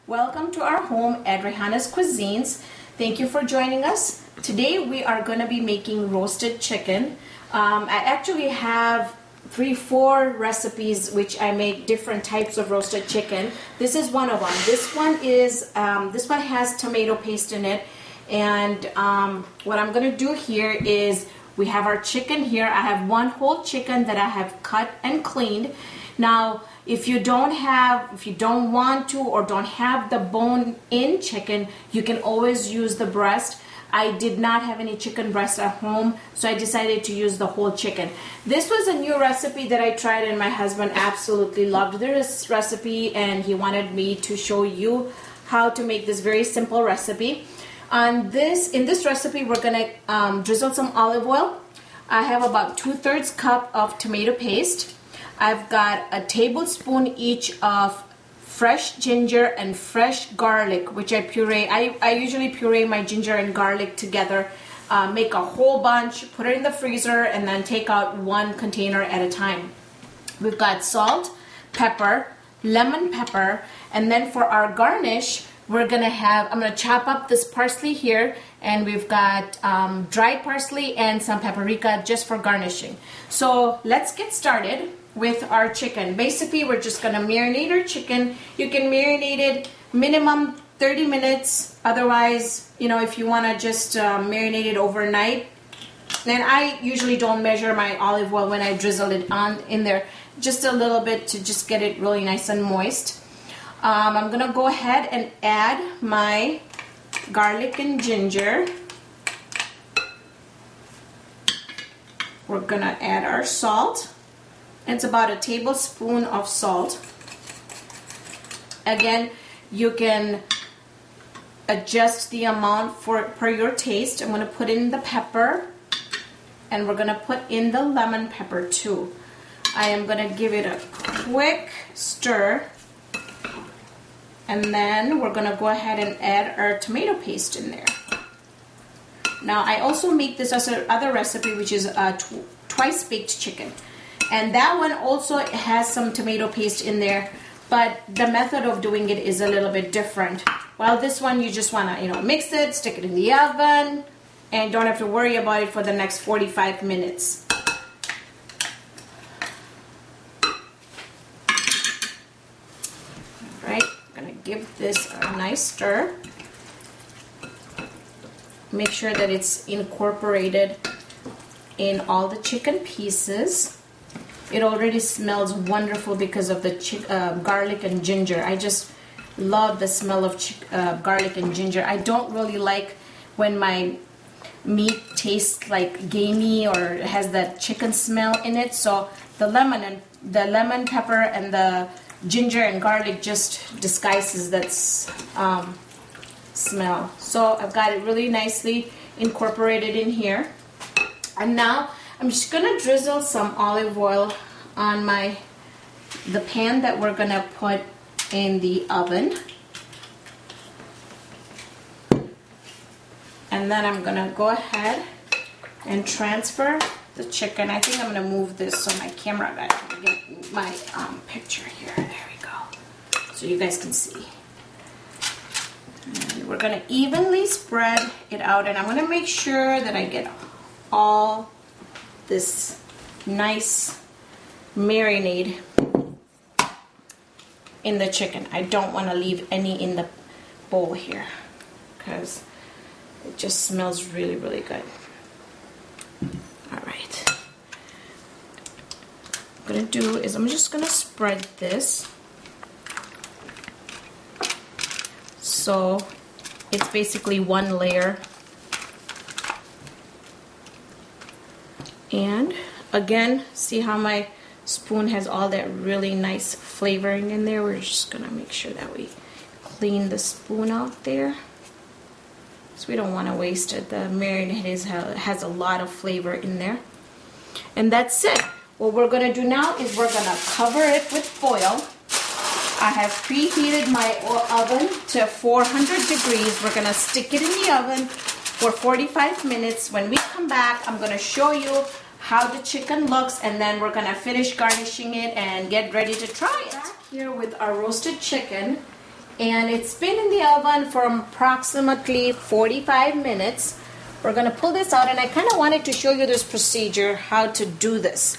Welcome to our home at Raihana's Cuisines. Thank you for joining us. Today we are going to be making roasted chicken. I actually have 3-4 recipes which I make different types of roasted chicken. This is one of them. This one has tomato paste in it, and what I'm going to do here is we have our chicken here. I have one whole chicken that I have cut and cleaned. Now, if you don't want to or don't have the bone-in chicken, you can always use the breast. I did not have any chicken breast at home, so I decided to use the whole chicken. This was a new recipe that I tried and my husband absolutely loved this recipe, and he wanted me to show you how to make this very simple recipe. In this recipe, we're gonna drizzle some olive oil. I have about 2/3 cup of tomato paste. I've got a tablespoon each of fresh ginger and fresh garlic, which I puree. I usually puree my ginger and garlic together, make a whole bunch, put it in the freezer, and then take out one container at a time. We've got salt, pepper, lemon pepper, and then for our garnish, I'm gonna chop up this parsley here, and we've got dried parsley and some paprika just for garnishing. So let's get started with our chicken. Basically, we're just gonna marinate our chicken. You can marinate it minimum 30 minutes. Otherwise, if you wanna just marinate it overnight. Then I usually don't measure my olive oil when I drizzle it in there. Just a little bit to just get it really nice and moist. I'm gonna go ahead and add my garlic and ginger. We're gonna add our salt. It's about a tablespoon of salt. Again, you can adjust the amount per your taste. I'm gonna put in the pepper, and we're gonna put in the lemon pepper too. I am gonna give it a quick stir, and then we're gonna go ahead and add our tomato paste in there. Now, I also make this as other recipe, which is a twice baked chicken. And that one also has some tomato paste in there, but the method of doing it is a little bit different. While this one, you just want to, mix it, stick it in the oven, and don't have to worry about it for the next 45 minutes. All right, I'm going to give this a nice stir. Make sure that it's incorporated in all the chicken pieces. It already smells wonderful because of the garlic and ginger. I just love the smell of garlic and ginger. I don't really like when my meat tastes like gamey or has that chicken smell in it. So the lemon pepper and the ginger and garlic just disguises that smell. So I've got it really nicely incorporated in here. And now I'm just gonna drizzle some olive oil on the pan that we're gonna put in the oven. And then I'm gonna go ahead and transfer the chicken. I think I'm gonna move this so my camera guy can get my picture here. There we go. So you guys can see. And we're gonna evenly spread it out, and I'm gonna make sure that I get all this nice marinade in the chicken. I don't want to leave any in the bowl here because it just smells really, really good. All right. What I'm going to do is I'm just going to spread this so it's basically one layer. And again, see how my spoon has all that really nice flavoring in there? We're just gonna make sure that we clean the spoon out there, so we don't want to waste it. The marinade has a lot of flavor in there. And that's it. What we're gonna do now is we're gonna cover it with foil. I have preheated my oven to 400 degrees. We're gonna stick it in the oven for 45 minutes. When we come back, I'm gonna show you how the chicken looks, and then we're gonna finish garnishing it and get ready to try it. Back here with our roasted chicken, and it's been in the oven for approximately 45 minutes. We're gonna pull this out, and I kind of wanted to show you this procedure, how to do this.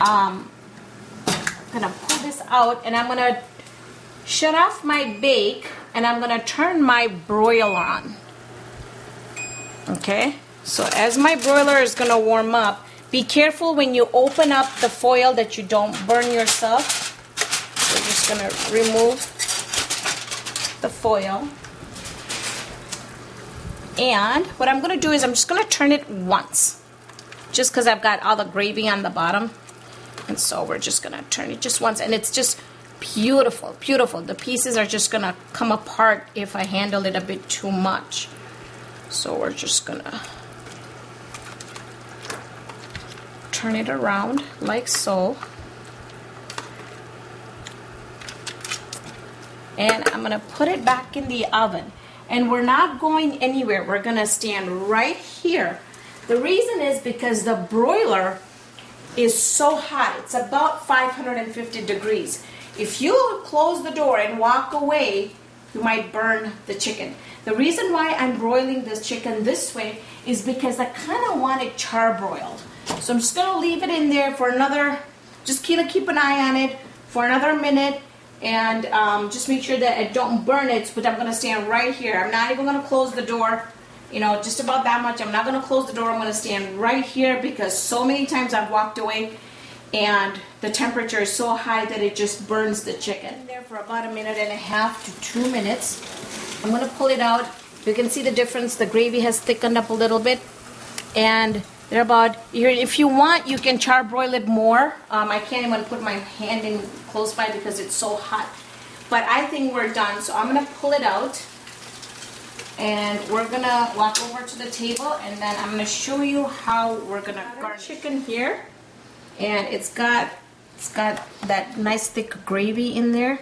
I'm gonna pull this out, and I'm gonna shut off my bake, and I'm gonna turn my broiler on. Okay, so as my broiler is gonna warm up, be careful when you open up the foil that you don't burn yourself. We're just gonna remove the foil. And what I'm going to do is I'm just going to turn it once, just because I've got all the gravy on the bottom. And so we're just going to turn it just once, and it's just beautiful, beautiful. The pieces are just going to come apart if I handle it a bit too much. So we're just going to turn it around like so. And I'm going to put it back in the oven. And we're not going anywhere. We're gonna stand right here. The reason is because the broiler is so hot. It's about 550 degrees. If you close the door and walk away, you might burn the chicken. The reason why I'm broiling this chicken this way is because I kind of want it char broiled. So I'm just gonna leave it in there for another, just keep an eye on it for another minute. And just make sure that I don't burn it, but I'm going to stand right here. I'm not even going to close the door, you know, just about that much. I'm not going to close the door. I'm going to stand right here because so many times I've walked away and the temperature is so high that it just burns the chicken. In there for about 1.5 to 2 minutes. I'm going to pull it out. You can see the difference. The gravy has thickened up a little bit, and they're about here. If you want, you can char broil it more. I can't even put my hand in close by because it's so hot. But I think we're done, so I'm gonna pull it out, and we're gonna walk over to the table, and then I'm gonna show you how we're gonna garnish chicken here. And it's got that nice thick gravy in there.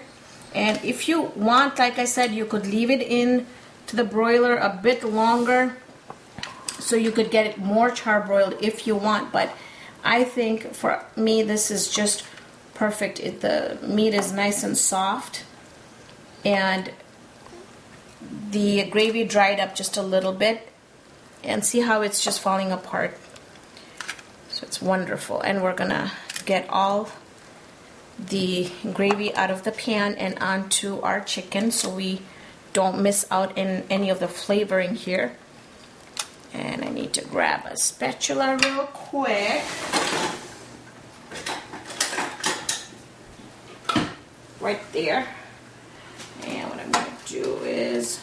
And if you want, like I said, you could leave it in to the broiler a bit longer, so you could get it more char broiled if you want. But I think for me this is just perfect. The meat is nice and soft, and the gravy dried up just a little bit, and see how it's just falling apart. So it's wonderful. And we're gonna get all the gravy out of the pan and onto our chicken so we don't miss out in any of the flavoring here. And I need to grab a spatula real quick. Right there. And what I'm going to do is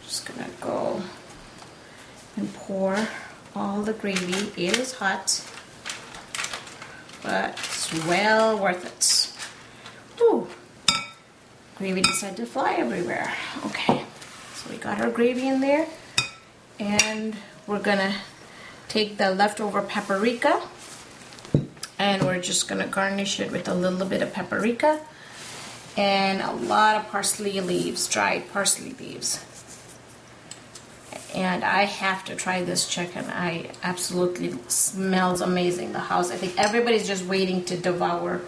just going to go and pour all the gravy. It is hot, but it's well worth it. Ooh, gravy decided to fly everywhere. Okay, so we got our gravy in there. And we're gonna take the leftover paprika, and we're just gonna garnish it with a little bit of paprika and a lot of parsley leaves, dried parsley leaves. And I have to try this chicken. I absolutely smells amazing. The house, I think everybody's just waiting to devour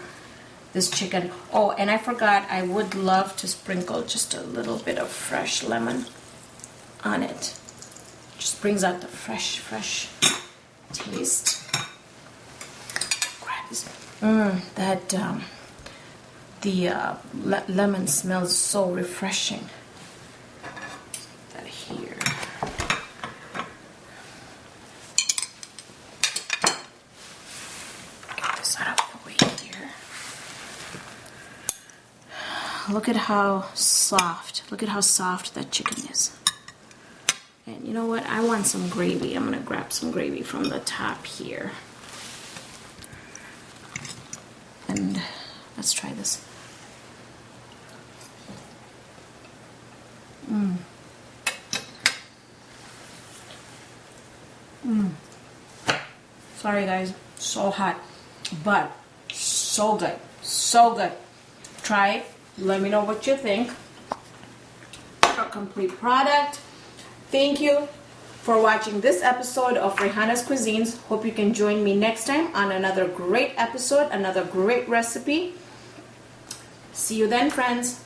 this chicken. Oh, and I forgot, I would love to sprinkle just a little bit of fresh lemon on it. Just brings out the fresh taste. Grab this. Lemon smells so refreshing. That here. Get this out of the way here. Look at how soft. Look at how soft that chicken is. And you know what? I want some gravy. I'm going to grab some gravy from the top here. And let's try this. Sorry guys, so hot, but so good, so good. Try it. Let me know what you think. A complete product. Thank you for watching this episode of Raihana's Cuisines. Hope you can join me next time on another great episode, another great recipe. See you then, friends.